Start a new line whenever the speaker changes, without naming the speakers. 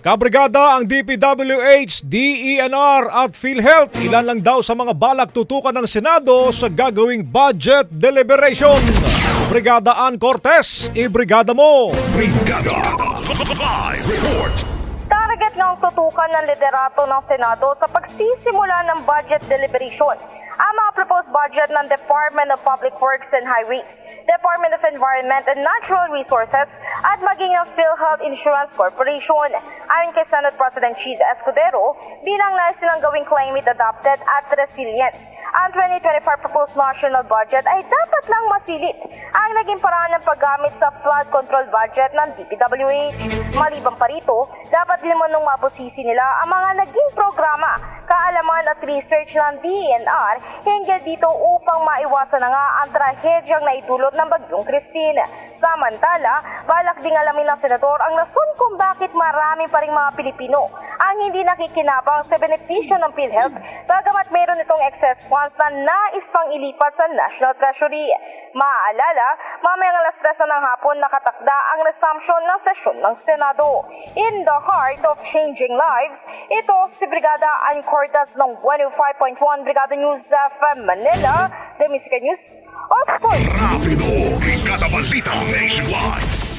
Kabrigada ang DPWH, DENR at PhilHealth. Ilan lang daw sa mga balak tutukan ng Senado sa gagawing budget deliberation. Brigada Ann Cortez, ibrigada mo!
Brigada Live Report.
Target ng tutukan ng liderato ng Senado sa pagsisimula ng budget deliberation ang mga proposed budget ng Department of Public Works and Highways, Department of Environment and Natural Resources at maging ng PhilHealth Insurance Corporation. Ayon kay Senate President Cheese Escudero, bilang nais silang gawing climate adapted at resilient. Ang 2025 proposed national budget ay dapat lang masilip ang naging paraan ng paggamit sa flood control budget ng DPWH. Maliban pa rito, dapat limanong mabusisi nila ang mga naging programa, kaalaman at research ng DENR hinggil dito upang maiwasan na nga ang trahedyang naidulot ng Bagyong Christine. Samantala, balak ding alamin ng senador ang rason kung bakit marami pa ring mga Pilipino ang hindi nakikinabang sa benepisyo ng PhilHealth bagamat meron itong excess funds na nais pang ilipat sa National Treasury. Maaalala, mamayang alas 3 ng hapon nakatakda ang resumption ng sesyon ng Senado. In the heart of changing lives, ito si Brigada Ann Cortez ng 105.1 Brigada News FM Manila, The Music News of Sports.
Rapido, Brigada Balita Nationwide.